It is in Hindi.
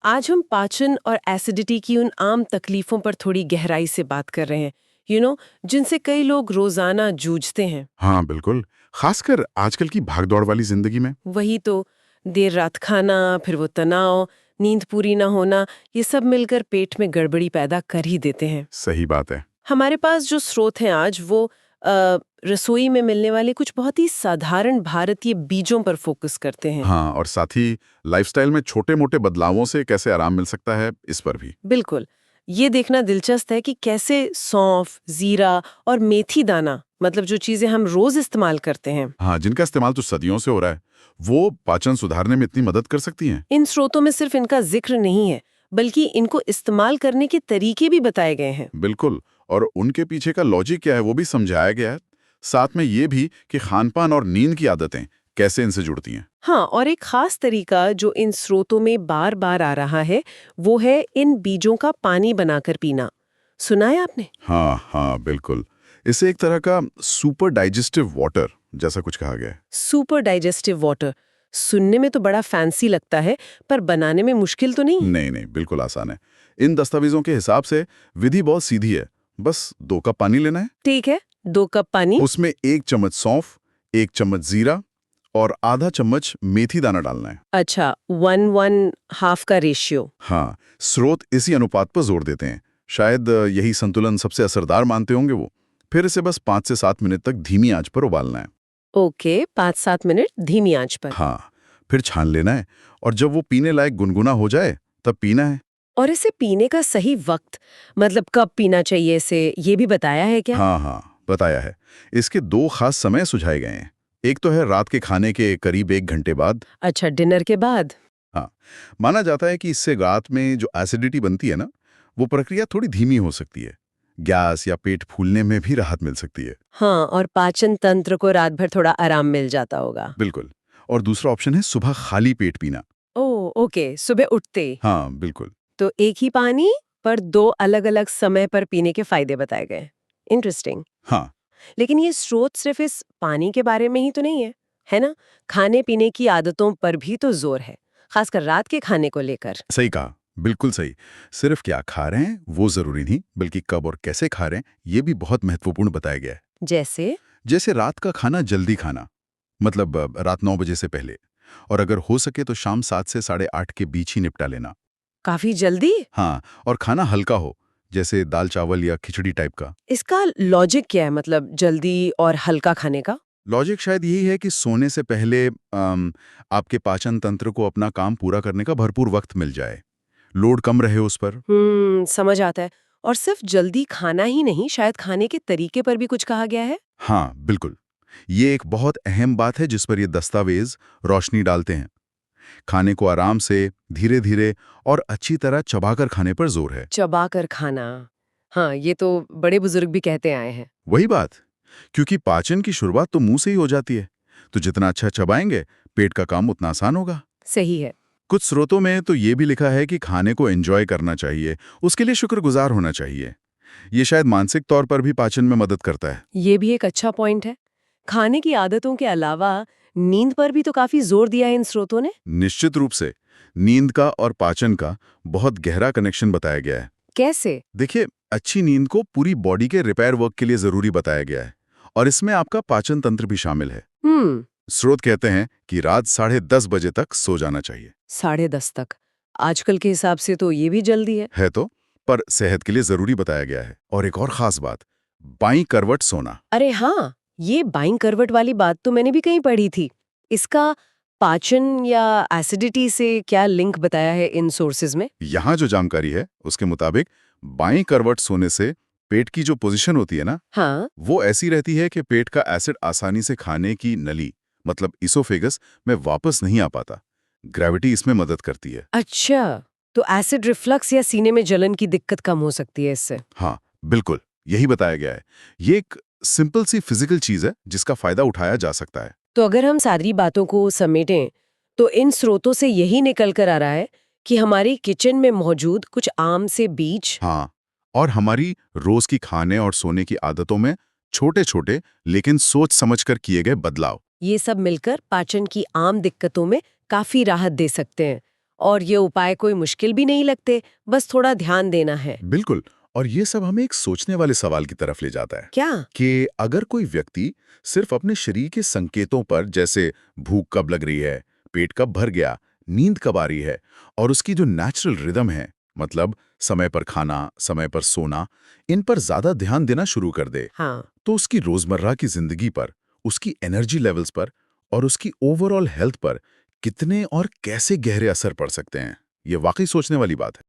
आज हम पाचन और एसिडिटी की उन आम तकलीफों पर थोड़ी गहराई से बात कर रहे हैं जिनसे कई लोग रोजाना जूझते हैं। हाँ बिल्कुल। खासकर आजकल की भागदौड़ वाली जिंदगी में। वही तो, देर रात खाना, फिर वो तनाव, नींद पूरी ना होना, ये सब मिलकर पेट में गड़बड़ी पैदा कर ही देते हैं। सही बात है। हमारे पास जो स्रोत हैं आज वो रसोई में मिलने वाले कुछ बहुत ही साधारण भारतीय बीजों पर फोकस करते हैं। हाँ, और साथ ही लाइफस्टाइल में छोटे मोटे बदलावों से कैसे आराम मिल सकता है, इस पर भी। बिल्कुल। ये देखना दिलचस्प है कि कैसे सौंफ, जीरा और मेथी दाना, मतलब जो चीजें हम रोज इस्तेमाल करते हैं, हाँ, जिनका इस्तेमाल तो सदियों से हो रहा है, वो पाचन सुधारने में इतनी मदद कर सकती हैं। इन स्रोतों में सिर्फ इनका जिक्र नहीं है, बल्कि इनको इस्तेमाल करने के तरीके भी बताए गए हैं। बिल्कुल। और उनके पीछे का लॉजिक क्या है वो भी समझाया गया है। साथ में ये भी कि खानपान और नींद की आदतें कैसे इनसे जुड़ती हैं। हाँ, और एक खास तरीका जो इन स्रोतों में बार बार आ रहा है, वो है इन बीजों का पानी बनाकर पीना। सुना है आपने? हाँ हाँ बिल्कुल। इसे एक तरह का सुपर डाइजेस्टिव वाटर जैसा कुछ कहा गया है। सुपर डाइजेस्टिव वाटर सुनने में तो बड़ा फैंसी लगता है, पर बनाने में मुश्किल तो नहीं? नहीं नहीं, बिल्कुल आसान है। इन दस्तावेजों के हिसाब से विधि बहुत सीधी है। बस 2 कप पानी लेना है। ठीक है, 2 कप पानी। उसमें 1 चम्मच सौंफ, 1 चम्मच जीरा और आधा चम्मच मेथी दाना डालना है। अच्छा, 1:1/2 का रेशियो। हाँ, स्रोत इसी अनुपात पर जोर देते हैं। शायद यही संतुलन सबसे असरदार मानते होंगे वो। फिर इसे बस 5 से 7 मिनट तक धीमी आंच पर उबालना है। ओके, 5-7 मिनट धीमी आंच पर। हाँ, फिर छान लेना है और जब वो पीने लायक गुनगुना हो जाए तब पीना है। और इसे पीने का सही वक्त, मतलब कब पीना चाहिए इसे, ये भी बताया है क्या? हाँ हाँ, बताया है। इसके 2 खास समय सुझाए गए हैं। एक तो है रात के खाने के करीब 1 घंटे बाद। अच्छा, डिनर के बाद। हाँ, माना जाता है कि इससे रात में जो एसिडिटी बनती है ना, वो प्रक्रिया थोड़ी धीमी हो सकती है। गैस या पेट फूलने में भी राहत मिल सकती है। हाँ, और पाचन तंत्र को रात भर थोड़ा आराम मिल जाता होगा। बिल्कुल। और दूसरा ऑप्शन है सुबह खाली पेट पीना। ओह, ओके, सुबह उठते ही। हाँ, बिल्कुल। तो एक ही पानी पर 2 अलग-अलग समय पर पीने के फायदे बताए गए। इंटरेस्टिंग। हाँ, लेकिन ये स्रोत सिर्फ इस पानी के बारे में ही तो नहीं है, है ना? खाने-पीने की आदतों पर भी तो जोर है, खासकर रात के खाने को लेकर। सही कहा। बिल्कुल सही। सिर्फ क्या खा रहे हैं, वो ज़रूरी नहीं, बल्कि कब और कैसे खा रहे हैं, ये भी बहुत महत्वपूर्ण बताया गया है। जैसे? जैसे रात का खाना जल्दी खाना, मतलब रात 9 बजे से पहले। और अगर हो सके तो शाम 7 से साढ़े 8 के बीच ही निपटा लेना। काफी जल्दी? हाँ, और खाना हल्का हो, जैसे दाल-चावल या खिचड़ी टाइप का। इसका लॉजिक क्या है, मतलब जल्दी और हल्का खाने का? लॉजिक शायद यही है कि सोने से पहले आपके पाचन तंत्र को अपना काम पूरा करने का भरपूर वक्त मिल जाए। लोड कम रहे उस पर। समझ आता है। और सिर्फ जल्दी खाना ही नहीं, शायद खाने के तरीके पर भी कुछ कहा गया है? हाँ, बिल्कुल। ये एक बहुत अहम बात है जिस पर ये दस्तावेज रोशनी डालते हैं। खाने को आराम से, धीरे-धीरे और अच्छी तरह चबाकर खाने पर जोर है। चबाकर खाना। हाँ, ये तो बड़े बुजुर्ग भी कहते आए हैं। वही बात, क्योंकि पाचन की शुरुआत तो मुंह से ही हो जाती है। तो जितना अच्छा चबाएंगे, पेट का काम उतना आसान होगा। सही है। कुछ स्रोतों में तो ये भी लिखा है कि खाने को एंजॉय करना चाहिए, उसके लिए शुक्रगुजार होना चाहिए। ये शायद मानसिक तौर पर भी पाचन में मदद करता है। ये भी एक अच्छा पॉइंट है। खाने की आदतों के अलावा नींद पर भी तो काफी जोर दिया है इन स्रोतों ने। निश्चित रूप से नींद का और पाचन का बहुत गहरा कनेक्शन बताया गया है। कैसे? देखिए, अच्छी नींद को पूरी बॉडी के रिपेयर वर्क के लिए जरूरी बताया गया है, और इसमें आपका पाचन तंत्र भी शामिल है। हम्म। स्रोत कहते हैं कि रात 10:30 बजे तक सो जाना चाहिए। 10:30 तक? आजकल के हिसाब से तो ये भी जल्दी है। है तो, पर सेहत के लिए जरूरी बताया गया है। और एक और खास बात, बाईं करवट सोना। अरे हाँ, ये बाइंग करवट वाली बात तो मैंने भी कहीं पढ़ी थी। इसका पाचन या एसिडिटी से क्या लिंक बताया है इन सोर्सेज में? यहाँ जो जानकारी है उसके मुताबिक बाईं करवट सोने से पेट की जो पोजीशन होती है ना, हाँ। वो ऐसी रहती है कि पेट का एसिड आसानी से खाने की नली, मतलब इसोफेगस में वापस नहीं आ पाता। ग्रेविटी इसमें मदद करती है। अच्छा, तो एसिड रिफ्लक्स या सीने में जलन की दिक्कत कम हो सकती है इससे? हाँ, बिल्कुल, यही बताया गया है। ये एक सिंपल सी फिजिकल चीज है जिसका फायदा उठाया जा सकता है। तो अगर हम सारी बातों को समेटें, तो इन स्रोतों से यही निकल कर आ रहा है कि हमारी किचन में मौजूद कुछ आम से बीज, हाँ, और हमारी रोज की खाने और सोने की आदतों में छोटे-छोटे लेकिन सोच समझकर किए गए बदलाव, ये सब मिलकर पाचन की आम दिक्कतों में काफी राहत दे सकते हैं। और ये उपाय कोई मुश्किल भी नहीं लगते, बस थोड़ा ध्यान देना है। बिल्कुल। और ये सब हमें एक सोचने वाले सवाल की तरफ ले जाता है क्या? कि अगर कोई व्यक्ति सिर्फ अपने शरीर के संकेतों पर, जैसे भूख कब लग रही है, पेट कब भर गया, नींद कब आ रही है, और उसकी जो नेचुरल रिदम है, मतलब समय पर खाना, समय पर सोना, इन पर ज्यादा ध्यान देना शुरू कर दे, हाँ। तो उसकी रोजमर्रा की जिंदगी पर, उसकी एनर्जी लेवल्स पर और उसकी ओवरऑल हेल्थ पर कितने और कैसे गहरे असर पड़ सकते हैं। ये वाकई सोचने वाली बात है।